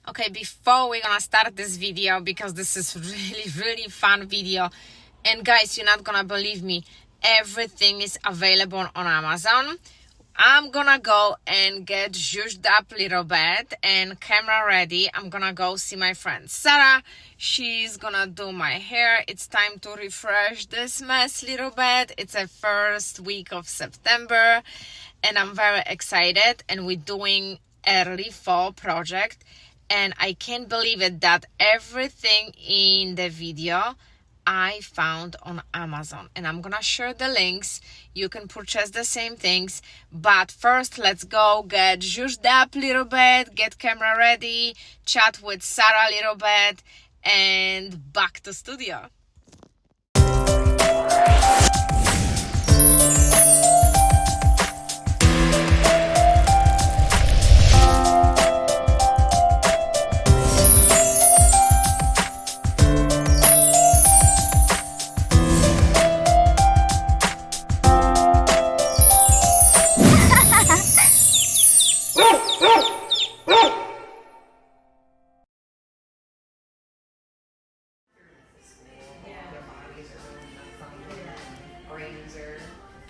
Okay, before we're gonna start this video, because this is really fun video, and guys, you're not gonna believe me, everything is available on Amazon. I'm gonna go and get zhuzhed up little bit and camera ready. I'm gonna go see my friend Sarah. She's gonna do my hair. It's time to refresh this mess little bit. It's a first week of September and I'm very excited, and we're doing early fall project, and I can't believe it that everything in the video I found on Amazon, and I'm gonna share the links. You can purchase the same things, but first let's go get zhuzhed up a little bit, get camera ready, chat with Sarah a little bit, and back to studio.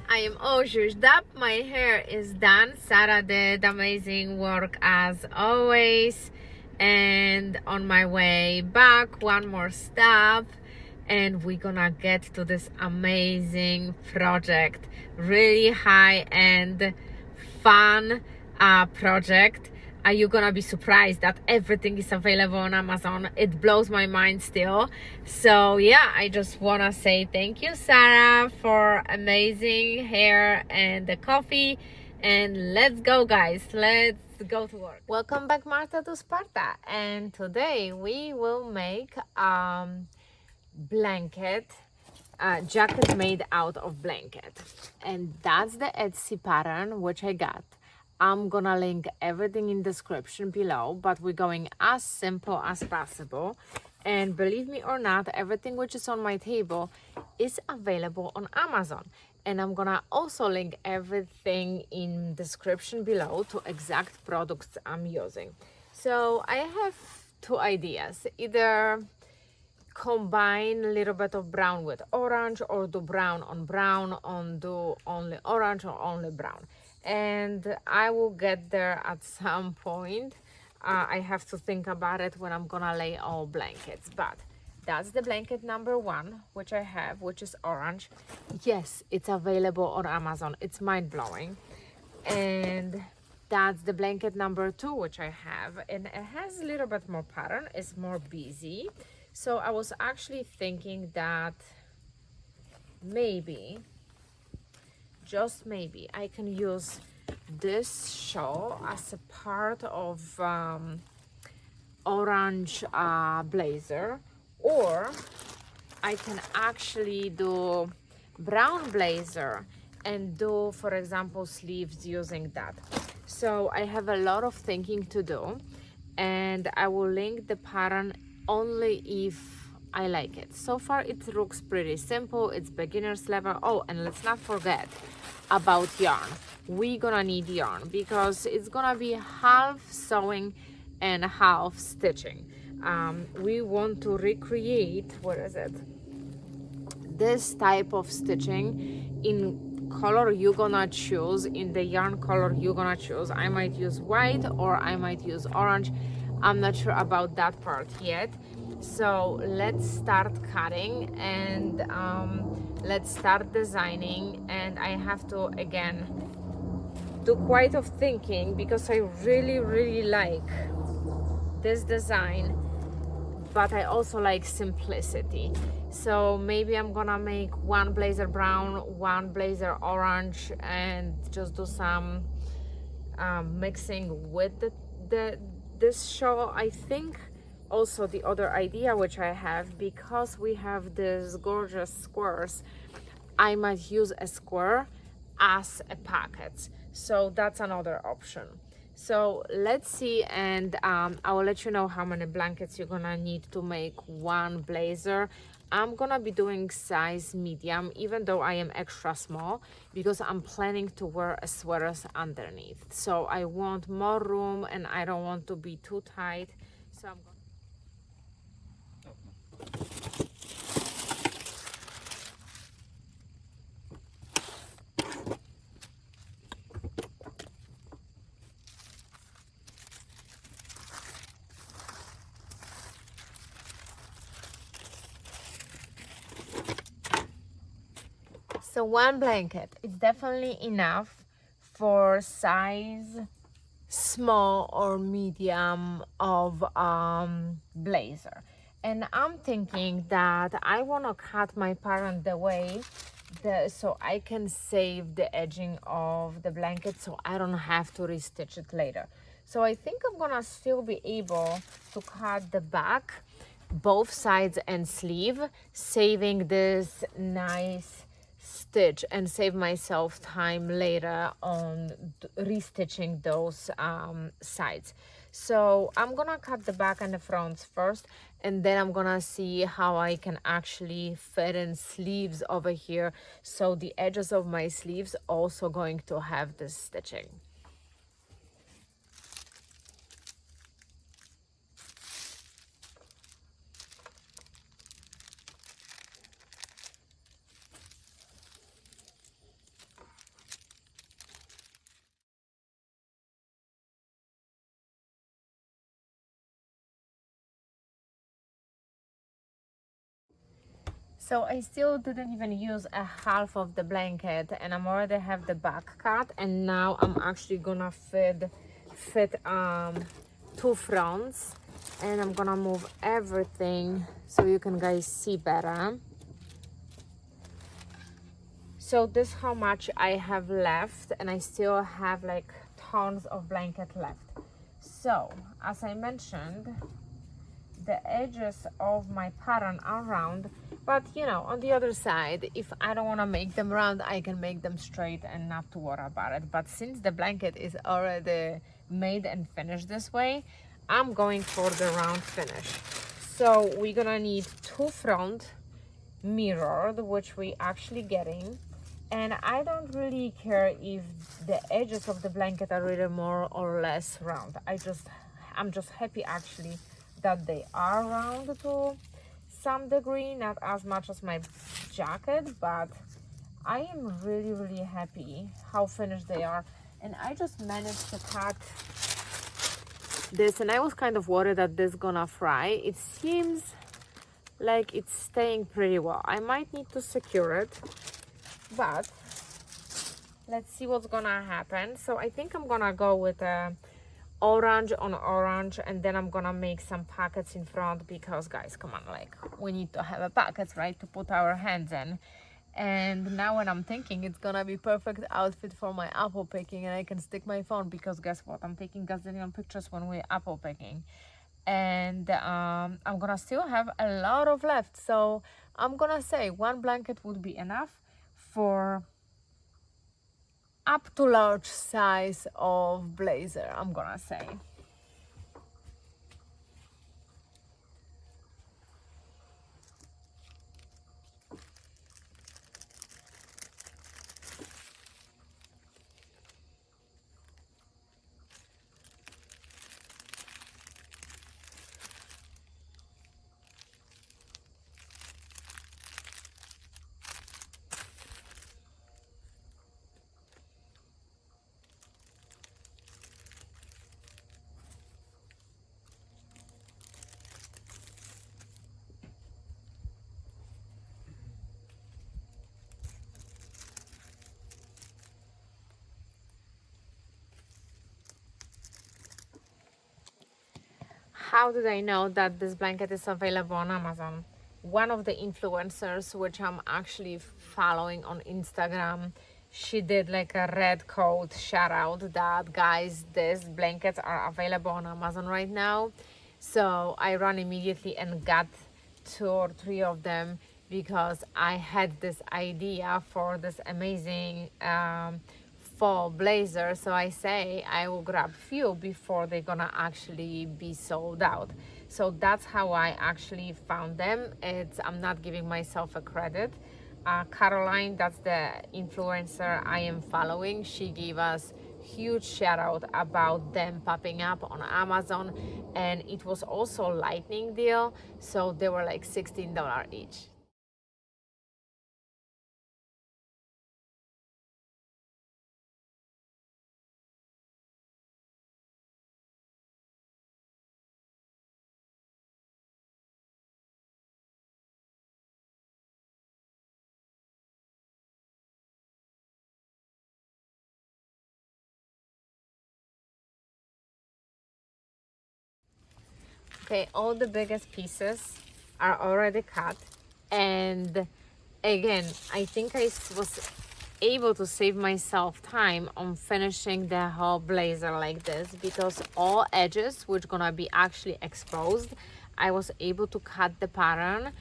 I am all zhuzhed up. My hair is done. Sarah did amazing work as always. And on my way back, one more stop, and we're gonna get to this amazing project. Really high-end, fun project. You're gonna be surprised that everything is available on Amazon. It blows my mind still. So yeah, I just wanna say thank you, Sarah, for amazing hair and the coffee. And let's go, guys. Let's go to work. Welcome back, Marta, to Sparta. And today we will make blanket, jacket made out of blanket. And that's the Etsy pattern which I got. I'm gonna link everything in description below, but we're going as simple as possible. And believe me or not, everything which is on my table is available on Amazon. And I'm gonna also link everything in description below to exact products I'm using. So I have two ideas: either combine a little bit of brown with orange, or do brown, do only orange or only brown. And I will get there at some point. I have to think about it when I'm gonna lay all blankets, but that's the blanket number one, which I have, which is orange. Yes, it's available on Amazon. It's mind-blowing. And that's the blanket number two, which I have, and it has a little bit more pattern. It's more busy. So I was actually thinking that maybe, just maybe, I can use this shawl as a part of orange blazer, or I can actually do brown blazer and do, for example, sleeves using that. So I have a lot of thinking to do, and I will link the pattern only if I like it. So far it looks pretty simple. It's beginner's level. Oh, and let's not forget about yarn. We're gonna need yarn because it's gonna be half sewing and half stitching. We want to recreate, what is it, this type of stitching in color you're gonna choose, in the yarn color you're gonna choose. I might use white or I might use orange. I'm not sure about that part yet. So let's start cutting and let's start designing. And I have to again do quite of thinking because I really like this design, but I also like simplicity. So maybe I'm gonna make one blazer brown, one blazer orange, and just do some mixing with this shawl. I think also the other idea which I have, because we have these gorgeous squares, I might use a square as a pocket. So that's another option. So let's see, and I will let you know how many blankets you're gonna need to make one blazer. I'm gonna be doing size medium, even though I am extra small, because I'm planning to wear a sweaters underneath. So I want more room and I don't want to be too tight. So I'm going. So one blanket is definitely enough for size small or medium of blazer. And I'm thinking that I want to cut my parent the way so I can save the edging of the blanket so I don't have to restitch it later. So I think I'm gonna still be able to cut the back, both sides and sleeve, saving this nice stitch and save myself time later on restitching those sides. So I'm gonna cut the back and the fronts first, and then I'm gonna see how I can actually fit in sleeves over here, so the edges of my sleeves also going to have this stitching. So I still didn't even use a half of the blanket, and I'm already have the back cut, and now I'm actually gonna fit two fronts, and I'm gonna move everything so you can guys see better. So this how much I have left, and I still have like tons of blanket left. So as I mentioned, the edges of my pattern are round, but you know, on the other side, if I don't want to make them round, I can make them straight and not to worry about it. But since the blanket is already made and finished this way, I'm going for the round finish. So we're gonna need two front mirrored, which we actually getting, and I don't really care if the edges of the blanket are really more or less round. I'm just happy actually that they are round to some degree, not as much as my jacket, but I am really happy how finished they are. And I just managed to cut this, and I was kind of worried that this gonna fry. It seems like it's staying pretty well. I might need to secure it, but let's see what's gonna happen. So I think I'm gonna go with a orange on orange, and then I'm gonna make some pockets in front, because guys, come on, like we need to have a pockets, right, to put our hands in. And now when I'm thinking, it's gonna be perfect outfit for my apple picking, and I can stick my phone, because guess what, I'm taking gazillion pictures when we're apple picking. And I'm gonna still have a lot of left, so I'm gonna say one blanket would be enough for up to large size of blazer, I'm gonna say. How did I know that this blanket is available on Amazon? One of the influencers, which I'm actually following on Instagram, she did like a red code shout out that, guys, these blankets are available on Amazon right now. So I ran immediately and got 2 or 3 of them, because I had this idea for this amazing fall blazer. So I say I will grab few before they're gonna actually be sold out. So that's how I actually found them. I'm not giving myself a credit. Caroline, that's the influencer I am following, she gave us huge shout out about them popping up on Amazon, and it was also a lightning deal, so they were like $16 each. Okay, all the biggest pieces are already cut, and again, I think I was able to save myself time on finishing the whole blazer like this, because all edges which gonna be actually exposed, I was able to cut the pattern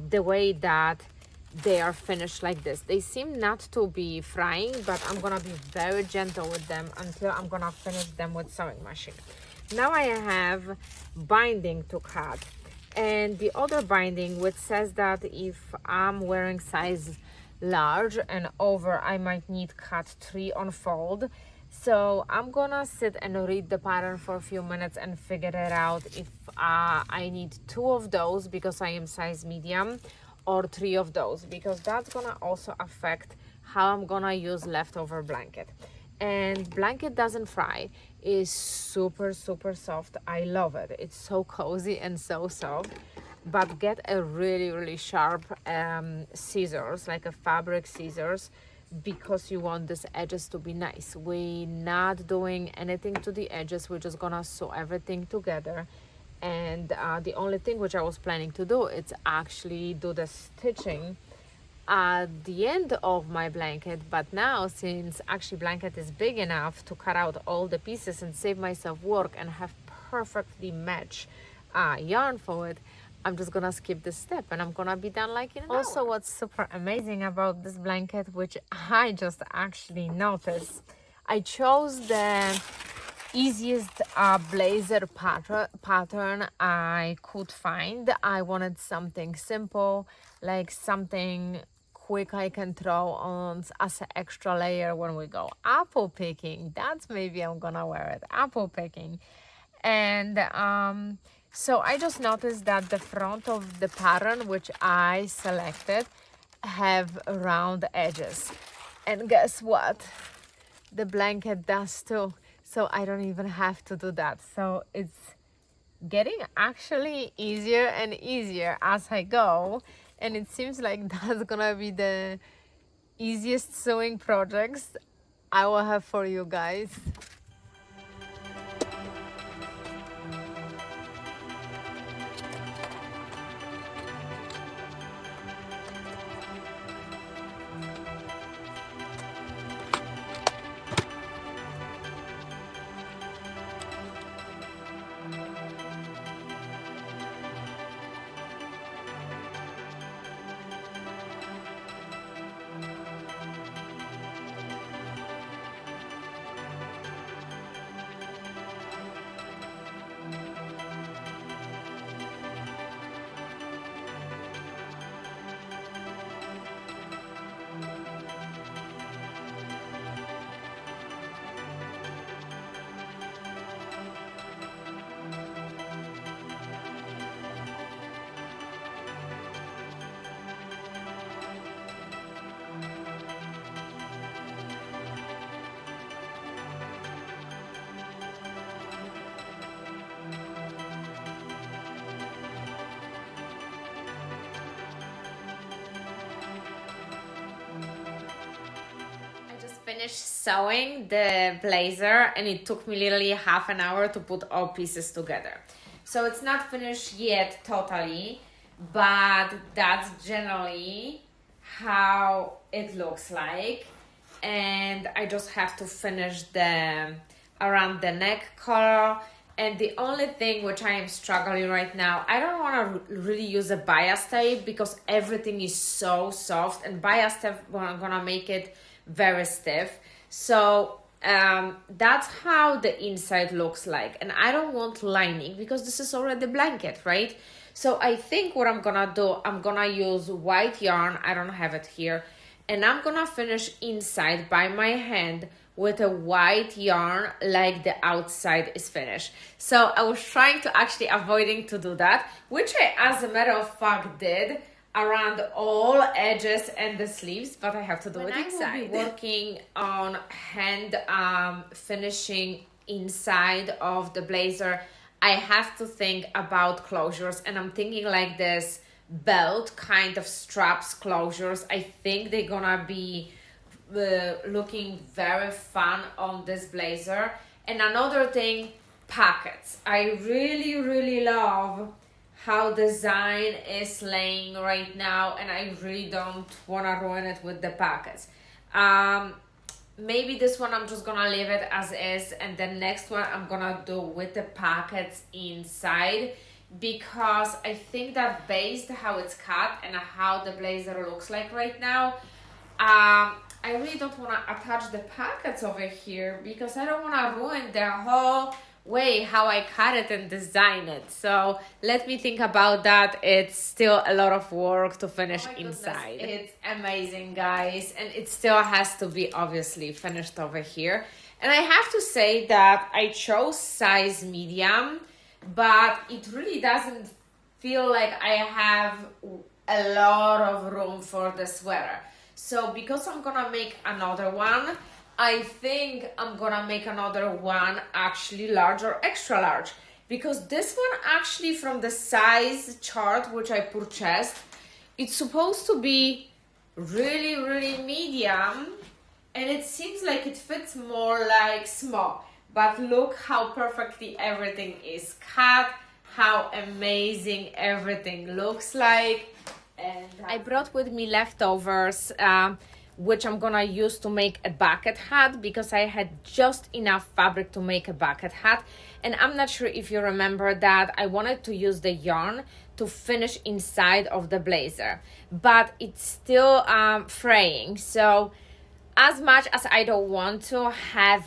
the way that they are finished like this. They seem not to be frying, but I'm gonna be very gentle with them until I'm gonna finish them with sewing machine. Now I have binding to cut, and the other binding which says that if I'm wearing size large and over, I might need cut 3 on fold. So I'm gonna sit and read the pattern for a few minutes and figure it out if I need 2 of those because I am size medium, or 3 of those, because that's gonna also affect how I'm gonna use leftover blanket. And blanket doesn't fry, is super soft. I love it. It's so cozy and so soft. But get a really sharp scissors, like a fabric scissors, because you want these edges to be nice. We're not doing anything to the edges, we're just gonna sew everything together. And the only thing which I was planning to do is actually do the stitching at the end of my blanket, but now since actually blanket is big enough to cut out all the pieces and save myself work and have perfectly match yarn for it, I'm just gonna skip this step and I'm gonna be done like in an also hour. What's super amazing about this blanket, which I just actually noticed, I chose the easiest blazer pattern I could find. I wanted something simple, like something quick I can throw on as an extra layer when we go apple picking. That's maybe I'm gonna wear it, apple picking. And so I just noticed that the front of the pattern which I selected have round edges, and guess what, the blanket does too, so I don't even have to do that. So it's getting actually easier and easier as I go, and it seems like that's gonna be the easiest sewing projects I will have for you guys. Finished sewing the blazer, and it took me literally half an hour to put all pieces together. So it's not finished yet totally, but that's generally how it looks like. And I just have to finish the around the neck color. And the only thing which I am struggling right now, I don't want to really use a bias tape because everything is so soft, and bias tape gonna make it very stiff. So that's how the inside looks like, and I don't want lining because this is already blanket, right? So I think what I'm gonna do, I'm gonna use white yarn, I don't have it here, and I'm gonna finish inside by my hand with a white yarn like the outside is finished. So I was trying to actually avoiding to do that, which I as a matter of fact did around all edges and the sleeves, but I have to do it inside. I will be working on hand finishing inside of the blazer, I have to think about closures, and I'm thinking like this belt kind of straps closures. I think they're gonna be looking very fun on this blazer. And another thing, pockets. I really love how design is laying right now, and I really don't want to ruin it with the pockets. Maybe this one I'm just gonna leave it as is, and the next one I'm gonna do with the pockets inside, because I think that based how it's cut and how the blazer looks like right now, I really don't want to attach the pockets over here because I don't want to ruin the whole way how I cut it and design it. So let me think about that. It's still a lot of work to finish inside. It's amazing, guys, and it still has to be obviously finished over here. And I have to say that I chose size medium, but it really doesn't feel like I have a lot of room for the sweater. So because I'm gonna make another one, I think I'm gonna make another one actually large or extra large, because this one actually from the size chart which I purchased, it's supposed to be really medium, and it seems like it fits more like small. But look how perfectly everything is cut, how amazing everything looks like. And I brought with me leftovers, which I'm gonna use to make a bucket hat, because I had just enough fabric to make a bucket hat. And I'm not sure if you remember that I wanted to use the yarn to finish inside of the blazer, but it's still fraying. So as much as I don't want to have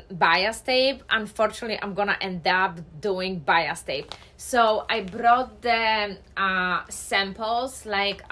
bias tape, unfortunately I'm gonna end up doing bias tape. So I brought the samples, like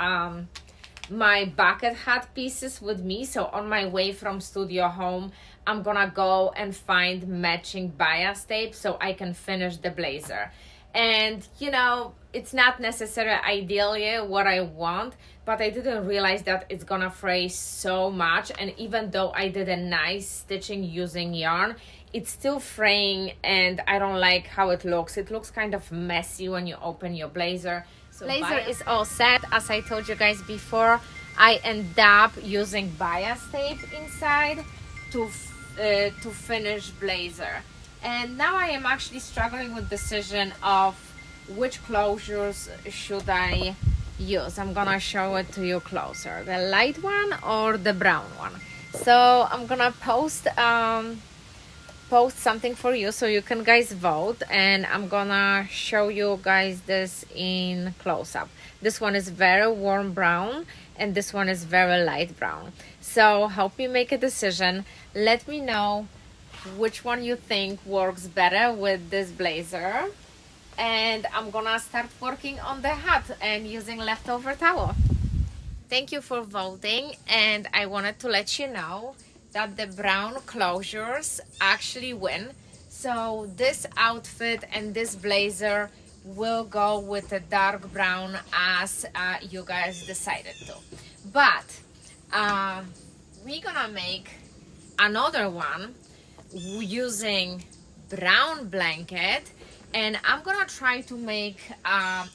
my bucket hat pieces with me. So on my way from studio home, I'm gonna go and find matching bias tape so I can finish the blazer. And you know, it's not necessarily ideally what I want, but I didn't realize that it's gonna fray so much. And even though I did a nice stitching using yarn, it's still fraying, and I don't like how it looks. It looks kind of messy when you open your blazer. So blazer is all set. As I told you guys before, I end up using bias tape inside to finish blazer. And now I am actually struggling with decision of which closures should I use. I'm gonna show it to you closer, the light one or the brown one. So I'm gonna post something for you so you can guys vote, and I'm gonna show you guys this in close-up. This one is very warm brown and this one is very light brown. So help me make a decision. Let me know which one you think works better with this blazer, and I'm gonna start working on the hat and using leftover towel. Thank you for voting, and I wanted to let you know that the brown closures actually win. So this outfit and this blazer will go with the dark brown as you guys decided to. But we're gonna make another one using brown blanket, and I'm gonna try to make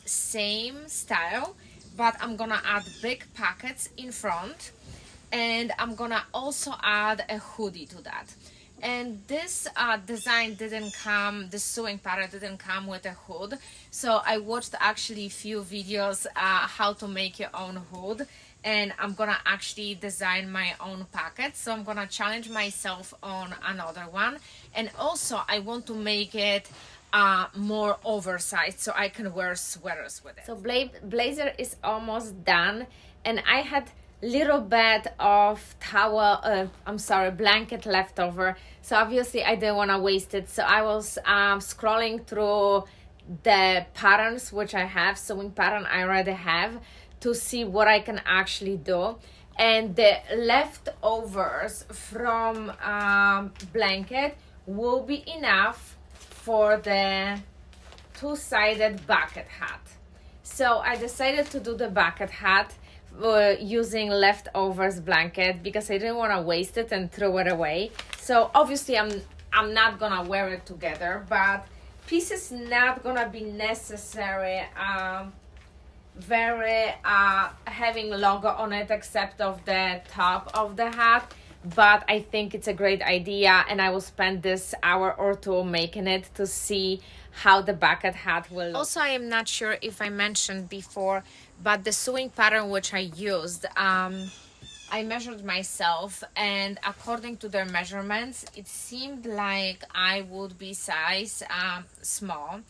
same style, but I'm gonna add big pockets in front, and I'm gonna also add a hoodie to that. And this design didn't come, the sewing pattern didn't come with a hood, so I watched actually a few videos how to make your own hood, and I'm gonna actually design my own pocket. So I'm gonna challenge myself on another one, and also I want to make it more oversized so I can wear sweaters with it. So blazer is almost done, and I had little bit of blanket left over, so obviously I didn't want to waste it. So I was scrolling through the patterns which I have, sewing pattern I already have, to see what I can actually do. and the leftovers from blanket will be enough for the two-sided bucket hat. So I decided to do the bucket hat using leftovers blanket because I didn't want to waste it and throw it away. So obviously I'm not gonna wear it together, but pieces not gonna be necessary very having logo on it except of the top of the hat. But I think it's a great idea, and I will spend this hour or two making it to see how the bucket hat will look. Also, I am not sure if I mentioned before, but the sewing pattern which I used, I measured myself, and according to their measurements, it seemed like I would be size small,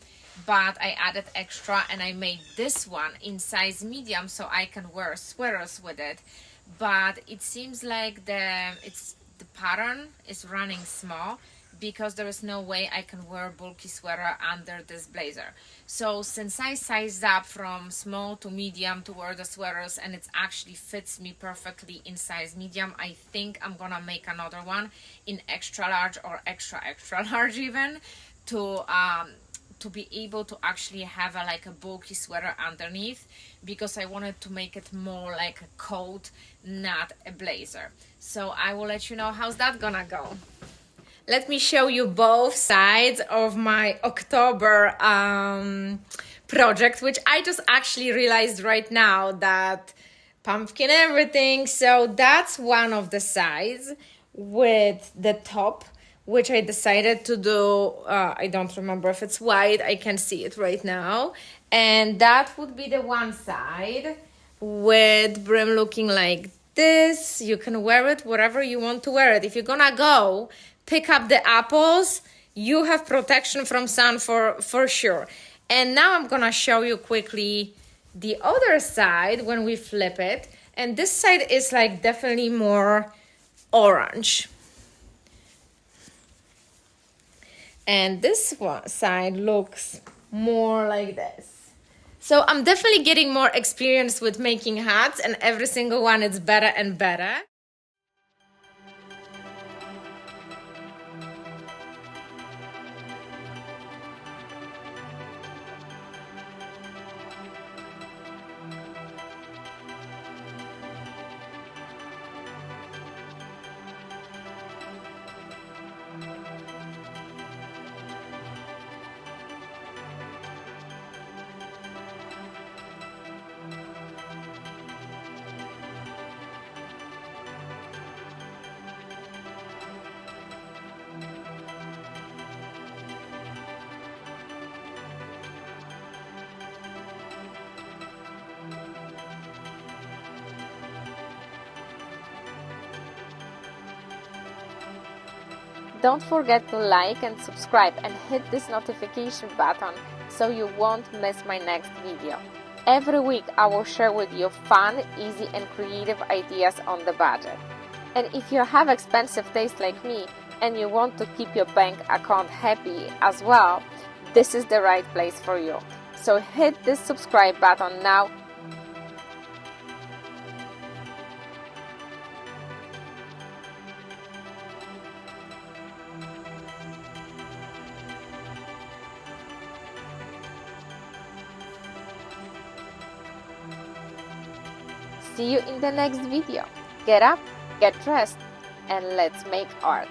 but I added extra and I made this one in size medium so I can wear sweaters with it. But it seems like the pattern is running small because there is no way I can wear bulky sweater under this blazer. So since I sized up from small to medium to wear the sweaters, and it actually fits me perfectly in size medium, I think I'm gonna make another one in extra large or extra large even to be able to actually have like a bulky sweater underneath, because I wanted to make it more like a coat, not a blazer. So I will let you know how's that gonna go. Let me show you both sides of my October project, which I just actually realized right now that pumpkin everything. So that's one of the sides with the top, which I decided to do. I don't remember if it's white. I can see it right now. And that would be the one side with brim looking like this. You can wear it wherever you want to wear it. If you're gonna go pick up the apples, you have protection from sun for sure. And now I'm gonna show you quickly the other side when we flip it. And this side is like definitely more orange. And this one side looks more like this. So I'm definitely getting more experience with making hats, and every single one is better and better. Don't forget to like and subscribe and hit this notification button so you won't miss my next video. Every week I will share with you fun, easy and creative ideas on the budget. And if you have expensive taste like me and you want to keep your bank account happy as well, this is the right place for you. So hit this subscribe button now. See you in the next video. Get up, get dressed, and let's make art.